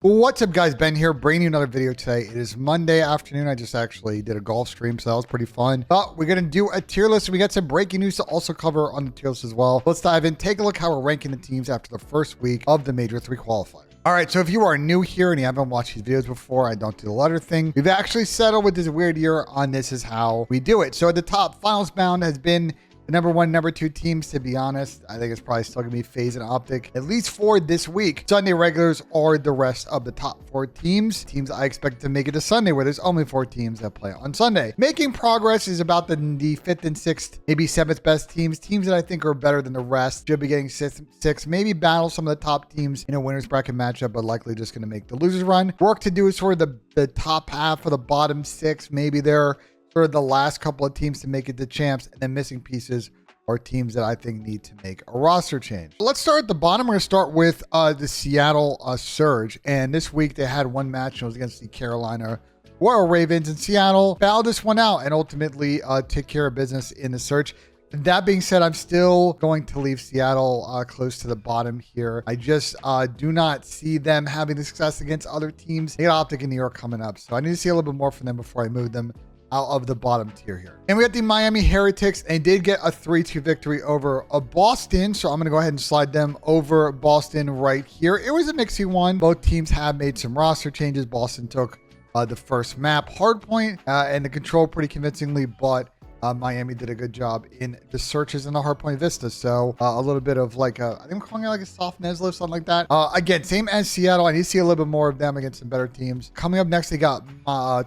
What's up, guys? Ben here, bringing you another video today. It is Monday afternoon. I just actually did a golf stream, so that was pretty fun. But we're going to do a tier list. We got some breaking news to also cover on the tier list as well. Let's dive in, take a look how we're ranking the teams after the first week of the Major 3 qualifier. All right, so if you are new here and you haven't watched these videos before, I don't do the letter thing. We've actually settled with this weird year on this is how we do it. So at the top, finals bound has been the number 1, number 2 teams. To be honest, I think it's probably still gonna be FAZE and OPTIC, at least for this week. Sunday regulars are the rest of the top 4 teams. Teams I expect to make it to Sunday, where there's only 4 teams that play on Sunday. Making progress is about the 5th and 6th, maybe 7th best teams. Teams that I think are better than the rest should be getting 6th, maybe battle some of the top teams in a winner's bracket matchup, but likely just gonna make the losers run. Work to do is sort of the top half of the bottom 6. Maybe they're sort of the last couple of teams to make it to champs, and then missing pieces are teams that I think need to make a roster change. Let's start at the bottom. We're going to start with the Seattle Surge. And this week they had one match, and it was against the Carolina Royal Ravens. And Seattle battled this one out and ultimately took care of business in the search. That being said, I'm still going to leave Seattle close to the bottom here. I just do not see them having the success against other teams. They got OPTIC in New York coming up, so I need to see a little bit more from them before I move them out of the bottom tier here. And we got the Miami Heretics, and they did get a 3-2 victory over Boston. So I'm going to go ahead and slide them over Boston right here. It was a mixy one. Both teams have made some roster changes. Boston took the first map, Hardpoint, and the control pretty convincingly, but Miami did a good job in the searches in the Hardpoint Vista. So a little bit of like I think I'm calling it like a soft Neslift, something like that. Again, same as Seattle. I need to see a little bit more of them against some better teams. Coming up next, they got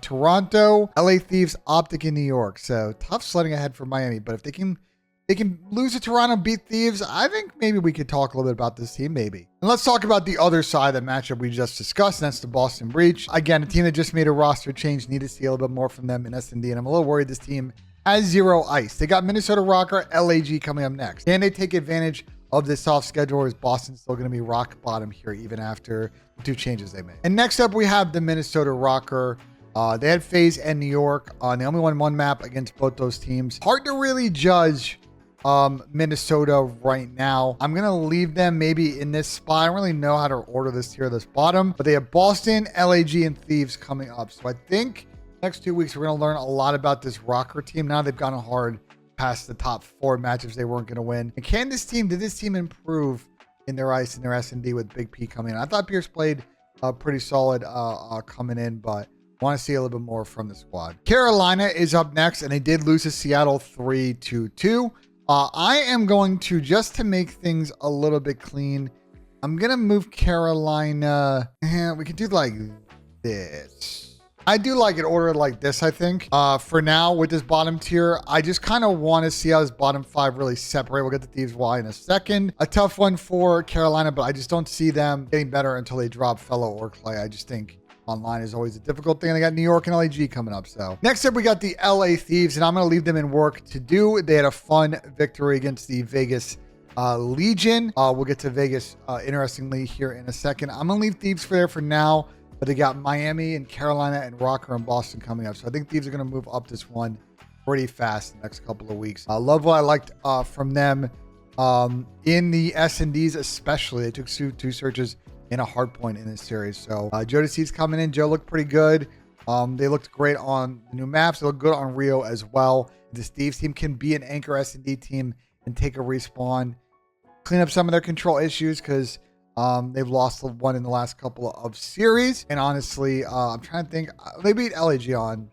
Toronto, LA Thieves, OPTIC in New York. So tough sledding ahead for Miami, but if they can lose to Toronto, beat Thieves, I think maybe we could talk a little bit about this team, maybe. And let's talk about the other side of the matchup we just discussed, and that's the Boston Breach. Again, a team that just made a roster change. Need to see a little bit more from them in S&D, and I'm a little worried this team has 0 ice. They got Minnesota Rocker, LAG coming up next. Can they take advantage of this soft schedule, or is Boston still going to be rock bottom here even after the 2 changes they made? And next up, we have the Minnesota Rocker. They had FAZE and New York. They only won 1 map against both those teams. Hard to really judge Minnesota right now. I'm going to leave them maybe in this spot. I don't really know how to order this tier, this bottom, but they have Boston, LAG, and Thieves coming up. So I think next 2 weeks, we're going to learn a lot about this Rocker team. Now they've gone hard past the top 4 matchups they weren't going to win. And did this team improve in their ice and their S&D with Big P coming in? I thought Pierce played pretty solid coming in, but want to see a little bit more from the squad. Carolina is up next, and they did lose to Seattle 3-2. I am going to, just to make things a little bit clean, I'm going to move Carolina. We could do like this. I do like it ordered like this, I think. For now, with this bottom tier, I just kind of want to see how this bottom 5 really separate. We'll get to Thieves Y in a second. A tough one for Carolina, but I just don't see them getting better until they drop Fellow or Clay. I just think online is always a difficult thing. They got New York and LAG coming up. So next up, we got the LA Thieves, and I'm going to leave them in work to do. They had a fun victory against the Vegas Legion. We'll get to Vegas, interestingly, here in a second. I'm going to leave Thieves for there for now. But they got Miami and Carolina and Rocker and Boston coming up. So I think Thieves are going to move up this one pretty fast in the next couple of weeks. I love what I liked from them in the S&Ds especially. They took 2 searches in a hard point in this series. So Joe DeC's coming in. Joe looked pretty good. They looked great on the new maps. They look good on Rio as well. This Thieves team can be an anchor S&D team and take a respawn. Clean up some of their control issues because they've lost one in the last couple of series. And honestly, I'm trying to think. They beat LAG on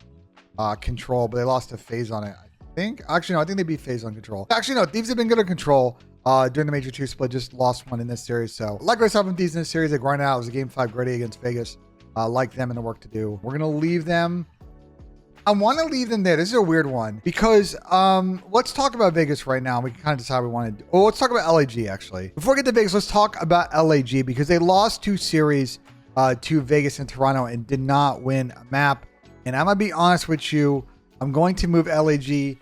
control, but they lost to FAZE on it, I think. Actually, no, I think they beat FAZE on control. Actually, no, Thieves have been good at control during the Major 2 split. Just lost one in this series. So like I said from Thieves in this series, they grinded out. It was a game 5 gritty against Vegas. Like them and the work to do. We're going to leave them. I want to leave them there. This is a weird one because let's talk about Vegas right now. We can kind of decide what we want to do. Oh, let's talk about LAG actually. Before we get to Vegas, let's talk about LAG because they lost 2 series to Vegas and Toronto and did not win a map. And I'm going to be honest with you. I'm going to move LAG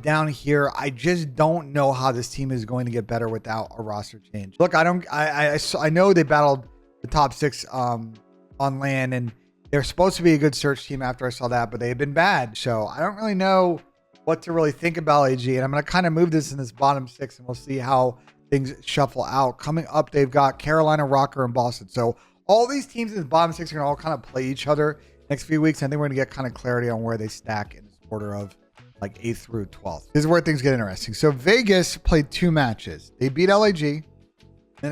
down here. I just don't know how this team is going to get better without a roster change. Look, I know they battled the top 6 on LAN, and they're supposed to be a good search team after I saw that, but they've been bad. So I don't really know what to really think about LAG. And I'm going to kind of move this in this bottom 6, and we'll see how things shuffle out. Coming up, they've got Carolina, Rocker, and Boston. So all these teams in the bottom 6 are going to all kind of play each other next few weeks. I think we're going to get kind of clarity on where they stack in this order of like 8th through 12th. This is where things get interesting. So Vegas played 2 matches. They beat LAG and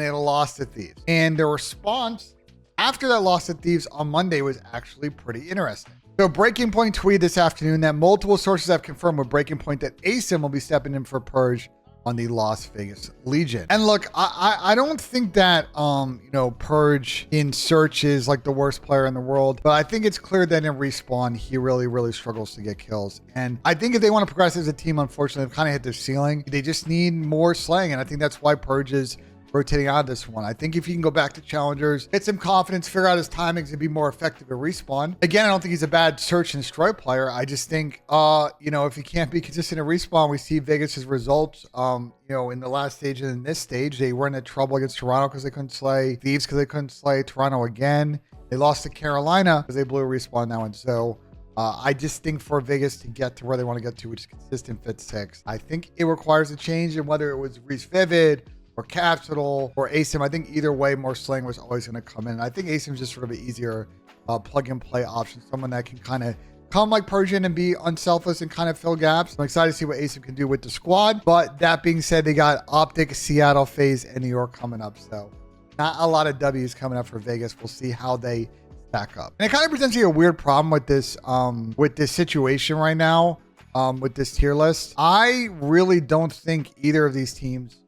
they had a loss to Thieves. And their response after that loss to Thieves on Monday was actually pretty interesting. So Breaking Point tweeted this afternoon that multiple sources have confirmed with Breaking Point that Asim will be stepping in for PurJ on the Las Vegas Legion. And look, I don't think that PurJ in search is like the worst player in the world, but I think it's clear that in respawn he really struggles to get kills. And I think if they want to progress as a team, unfortunately they've kind of hit their ceiling. They just need more slaying, and I think that's why PurJ is rotating out of this one. I think if he can go back to challengers, get some confidence, figure out his timings, and be more effective at respawn. Again, I don't think he's a bad search and destroy player. I just think, if he can't be consistent at respawn, we see Vegas's results. In the last stage and in this stage, they were in trouble against Toronto because they couldn't slay Thieves, because they couldn't slay Toronto again. They lost to Carolina because they blew a respawn in that one. So I just think for Vegas to get to where they want to get to, which is consistent fit 6, I think it requires a change. And whether it was Reese Vivid or Capital or Asim, I think either way, more slaying was always going to come in. I think Asim's just sort of an easier plug and play option, someone that can kind of come like PurJ and be unselfish and kind of fill gaps. I'm excited to see what Asim can do with the squad. But that being said, they got OPTIC, Seattle, FAZE, and New York coming up. So not a lot of W's coming up for Vegas. We'll see how they stack up. And it kind of presents you a weird problem with this situation right now, with this tier list. I really don't think either of these teams,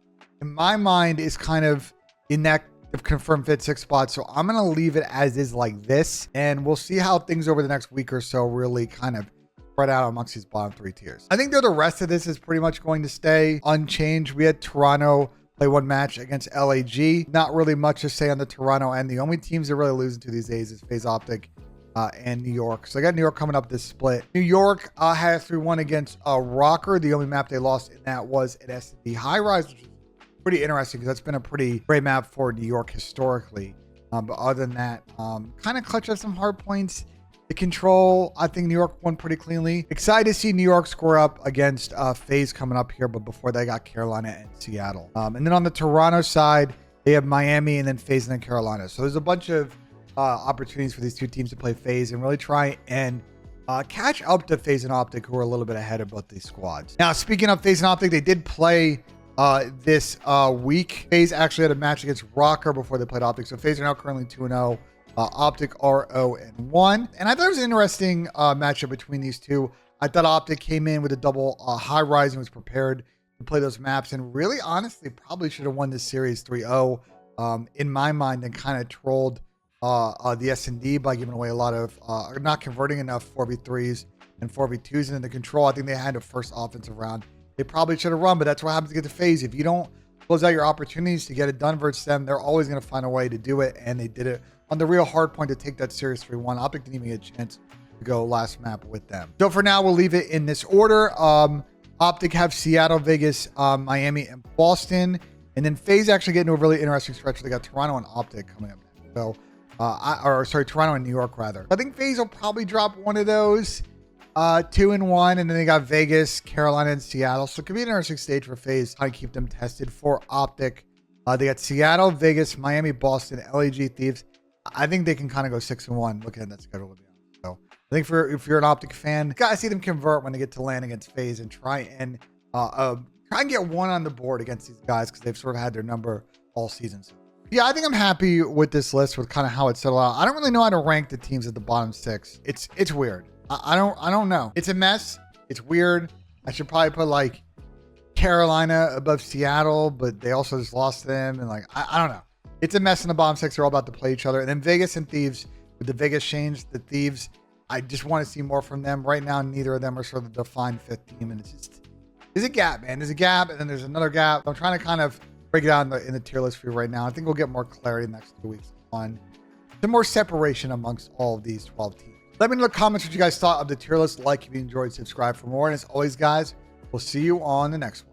in my mind, is kind of in that confirmed fit 6 spot. So I'm going to leave it as is like this. And we'll see how things over the next week or so really kind of spread out amongst these bottom 3 tiers. I think the rest of this is pretty much going to stay unchanged. We had Toronto play 1 match against LAG. Not really much to say on the Toronto end. The only teams they're really losing to these days is FaZe OPTIC and New York. So I got New York coming up this split. New York had a 3-1 against Rocker. The only map they lost in that was at SD High Rise, which is pretty interesting because that's been a pretty great map for New York historically. But other than that, kind of clutch up some hard points. The control, I think New York won pretty cleanly. Excited to see New York score up against FaZe coming up here, but before they got Carolina and Seattle. And then on the Toronto side, they have Miami and then FaZe and then Carolina. So there's a bunch of opportunities for these 2 teams to play FaZe and really try and catch up to FaZe and OPTIC, who are a little bit ahead of both these squads. Now, speaking of FaZe and OPTIC, they did play this week. FaZe actually had a match against Rocker before they played OPTIC. So FaZe are now currently 2-0. OPTIC are 0-1. And I thought it was an interesting matchup between these two. I thought OPTIC came in with a double high rise and was prepared to play those maps. And really, honestly, probably should have won this series 3-0 in my mind, and kind of trolled the S&D by giving away a lot of, not converting enough 4v3s and 4v2s into the control. I think they had a first offensive round they probably should have run, but that's what happens to get to FaZe. If you don't close out your opportunities to get it done versus them, they're always going to find a way to do it, and they did it on the real hard point to take that series 3-1. OPTIC didn't even get a chance to go last map with them. So for now, we'll leave it in this order. OPTIC have Seattle, Vegas, Miami, and Boston, and then FaZe actually get into a really interesting stretch. They got Toronto and OPTIC coming up next. So, Toronto and New York rather. I think FaZe will probably drop one of those. 2-1, and then they got Vegas, Carolina, and Seattle. So it could be an interesting stage for FaZe. I keep them tested. For OPTIC, they got Seattle, Vegas, Miami, Boston, LAG, Thieves. I think they can kind of go 6-1 looking at that schedule, to be honest. So I think if you're an OPTIC fan, you gotta see them convert when they get to land against FaZe and try and get one on the board against these guys, because they've sort of had their number all season. So yeah, I think I'm happy with this list, with kind of how it's settled out. I don't really know how to rank the teams at the bottom 6. It's weird. I don't know. It's a mess. It's weird. I should probably put like Carolina above Seattle, but they also just lost them. And like, I don't know. It's a mess in the bottom 6. They're all about to play each other. And then Vegas and Thieves, with the Vegas change, the Thieves, I just want to see more from them. Right now, neither of them are sort of the defined 5th team. And it's just, there's a gap, man. There's a gap, and then there's another gap. I'm trying to kind of break it out in the tier list for you right now. I think we'll get more clarity in the next 2 weeks on some more separation amongst all of these 12 teams. Let me know in the comments what you guys thought of the tier list. Like if you enjoyed, subscribe for more. And as always, guys, we'll see you on the next one.